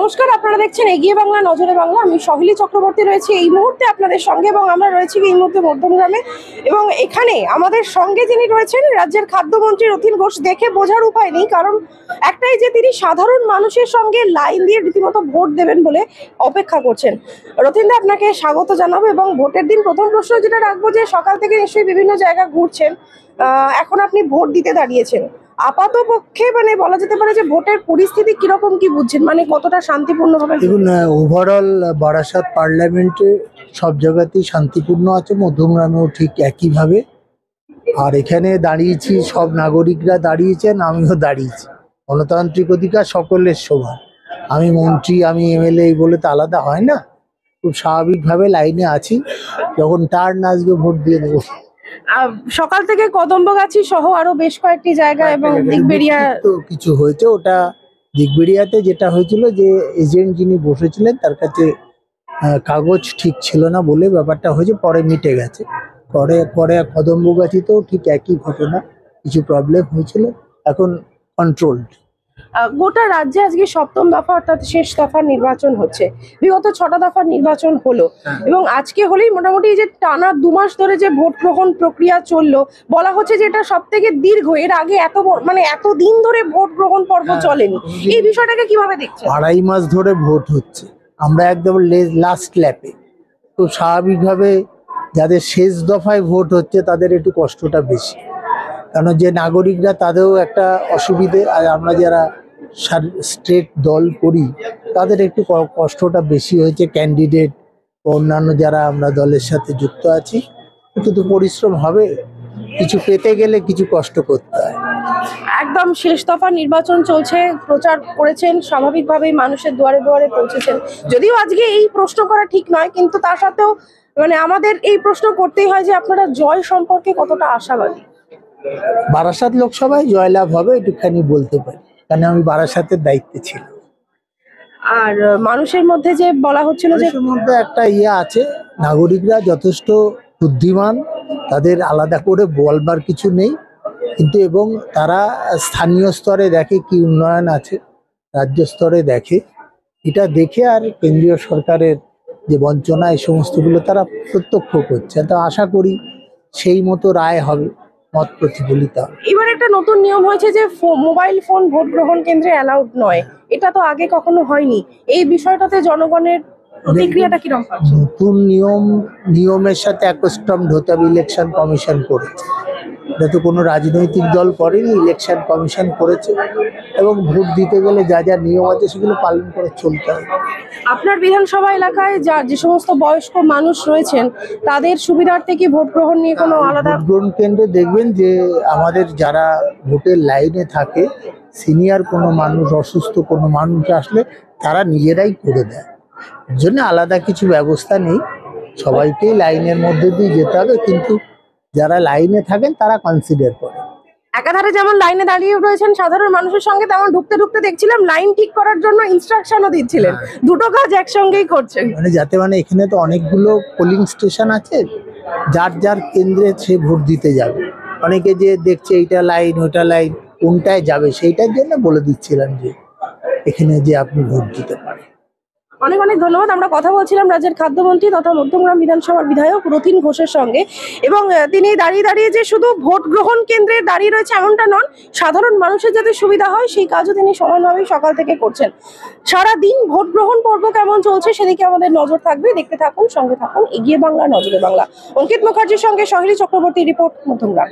নমস্কার, আপনারা দেখছেন এগিয়ে বাংলা নজরে বাংলা। আমি সহিলি চক্রবর্তী রয়েছি এই মুহূর্তে আপনাদের সঙ্গে, এবং আমরা রয়েছি এই মুহূর্তে মধ্যমগ্রামে। এবং এখানে আমাদের সঙ্গে যিনি রয়েছেন রাজ্যের খাদ্যমন্ত্রী রথীন ঘোষ, দেখে বোঝার উপায় নেই, কারণ একটাই যে তিনি সাধারণ মানুষের সঙ্গে লাইন দিয়ে রীতিমতো ভোট দেবেন বলে অপেক্ষা করছেন। রথীনদা, আপনাকে স্বাগত জানাবো। এবং ভোটের দিন প্রথম প্রশ্ন যেটা রাখবো, যে সকাল থেকে নিশ্চয়ই বিভিন্ন জায়গা ঘুরছেন, এখন আপনি ভোট দিতে দাঁড়িয়েছেন, আপাতপক্ষে মানে বলা যেতে পারে যে ভোটের পরিস্থিতি কিরকম, কি বুঝছেন, মানে কতটা শান্তিপূর্ণভাবে? দেখুন, ওভারঅল বারাসাত পার্লামেন্টে সব জায়গাতেই শান্তিপূর্ণ আছে, মধ্যমগ্রামেও ঠিক একইভাবে। আর এখানে দাঁড়িয়েছি, সব নাগরিকরা দাঁড়িয়েছেন, আমিও দাঁড়িয়েছি। গণতান্ত্রিক অধিকার সকলের সমান। আমি মন্ত্রী, আমি এমএলএ বলে তো আলাদা হয় না। খুব স্বাভাবিকভাবে লাইনে আছি, যখন টার্ন আসবে ভোট দিয়ে দেবো। সকাল থেকে কদম্বগাছি সহ আরো বেশ কয়েকটি জায়গা এবং দিকবেড়িয়া তো কিছু হয়েছে। ওটা দিকবেড়িয়াতে যেটা হয়েছিল, যে এজেন্ট যিনি বসেছিলেন তার কাছে কাগজ ঠিক ছিল না বলে ব্যাপারটা হয়েছে, পরে মিটে গেছে। পরে কদম্বগাছিতেও ঠিক একই ঘটনা, কিছু প্রবলেম হয়েছিল, এখন কন্ট্রোলড। গোটা রাজ্যে আজকে সপ্তম দফা অর্থাৎ শেষ দফার নির্বাচন হচ্ছে। বিগত 6টা দফার নির্বাচন হলো, এবং আজকে হলেই মোটামুটি যে টানা 2 মাস ধরে যে ভোট গ্রহণ প্রক্রিয়া চললো, বলা হচ্ছে যে এটা সব থেকে দীর্ঘ। এর আগে এত দিন ধরে ভোট গ্রহণ পর্ব চলেনি। এই বিষয়টাকে কিভাবে দেখছেন? 2.5 মাস ধরে ভোট হচ্ছে, আমরা একদম লাস্ট ল্যাপে। তো স্বাভাবিকভাবে যাদের শেষ দফায় ভোট হচ্ছে তাদের একটু কষ্টটা বেশি, কারণ যে নাগরিকরা তাদেরও একটা অসুবিধে, আর আমরা যারা স্টেট দল করি তাদের একটু কষ্টটা বেশি হয়েছে। ক্যান্ডিডেট, অন্যান্য যারা আমরা দলের সাথে যুক্ত আছি, কিন্তু পরিশ্রম হবে, কিছু পেতে গেলে কিছু কষ্ট করতে হয়। একদম শেষ দফা নির্বাচন চলছে, প্রচার করেছেন, স্বাভাবিকভাবেই মানুষের দুয়ারে দুয়ারে পৌঁছেছেন। যদিও আজকে এই প্রশ্ন করা ঠিক নয়, কিন্তু তার সাথেও মানে আমাদের এই প্রশ্ন করতেই হয় যে আপনারা জয় সম্পর্কে কতটা আশাবাদী? বারাসাত লোকসভায় জয়লাভ হবে একটুখানি বলতে পারি, কারণ আমি বারাসাতের দায়িত্বে ছিলাম। আর মানুষের মধ্যে যে বলা হচ্ছিল যে মধ্যে একটা আছে, নাগরিকরা যথেষ্ট বুদ্ধিমান, তাদের আলাদা করে বলবার কিছু নেই, কিন্তু এবং তারা স্থানীয় স্তরে দেখে কি উন্নয়ন আছে, রাজ্য স্তরে দেখে, এটা দেখে আর কেন্দ্রীয় সরকারের যে বঞ্চনা এই সমস্তগুলো তারা প্রত্যক্ষ করছে। তো আশা করি সেই মতো রায় হবে, মত প্রতিফলিত হবে। এবার একটা নতুন নিয়ম হয়েছে যে মোবাইল ফোন ভোট গ্রহণ কেন্দ্রে অ্যালাউড নয়, এটা তো আগে কখনো হয়নি। এই বিষয়টাতে জনগণের প্রতিক্রিয়াটা কিরকম? নতুন নিয়মের সাথে অ্যাকস্টমড হতে হবে। ইলেকশন কমিশন করেছে, এটা তো কোনো রাজনৈতিক দল করেনি, ইলেকশন কমিশন করেছে, এবং ভোট দিতে গেলে যা যা নিয়ম আছে সেগুলো পালন করে চলতে হবে। আপনার বিধানসভা এলাকায় যে সমস্ত বয়স্ক মানুষ রয়েছেন তাদের সুবিধার্থে কি ভোট গ্রহণ নিয়ে কোনো আলাদা? ভোট গ্রহণ কেন্দ্রে দেখবেন যে আমাদের যারা ভোটের লাইনে থাকে, সিনিয়র কোনো মানুষ, অসুস্থ কোনো মানুষ আসলে তারা নিজেরাই করে দেয়, এর জন্য আলাদা কিছু ব্যবস্থা নেই। সবাইকেই লাইনের মধ্যে দিয়ে যেতে হবে, কিন্তু যারা লাইনে থাকেন তারা কনসিডার করে। একাধারে যেমন লাইনে দাঁড়িয়ে রয়েছেন সাধারণ মানুষের সঙ্গে, তেমন ঢুকতে ঢুকতে দেখছিলাম লাইন ঠিক করার জন্য ইনস্ট্রাকশনও দিচ্ছিলেন। দুটো কাজ একসঙ্গেই করছেন, যাতে এখানে তো অনেকগুলো পোলিং স্টেশন আছে, যার যার কেন্দ্রে সে ভোট দিতে যাবে। অনেকে যে দেখছে এইটা লাইন ওটা লাইন, কোনটায় যাবে সেইটার জন্য বলে দিচ্ছিলাম যে এখানে যে আপনি ভোট দিতে পারেন। অনেক অনেক ধন্যবাদ। আমরা কথা বলছিলাম রাজ্যের খাদ্যমন্ত্রী তথা মধ্যমগ্রাম বিধানসভার বিধায়ক রথীন ঘোষের সঙ্গে, এবং তিনি দাঁড়িয়ে যে শুধু ভোট গ্রহণ কেন্দ্রে দাঁড়িয়ে রয়েছে এমনটা নন, সাধারণ মানুষের যাতে সুবিধা হয় সেই কাজও তিনি সমানভাবেই সকাল থেকে করছেন। সারাদিন ভোট গ্রহণ পর্ব কেমন চলছে সেদিকে আমাদের নজর থাকবে। দেখতে থাকুন, সঙ্গে থাকুন এগিয়ে বাংলা নজরে বাংলা। অঙ্কিত মুখার্জির সঙ্গে সহিলি চক্রবর্তী, রিপোর্ট, মধ্যমগ্রাম।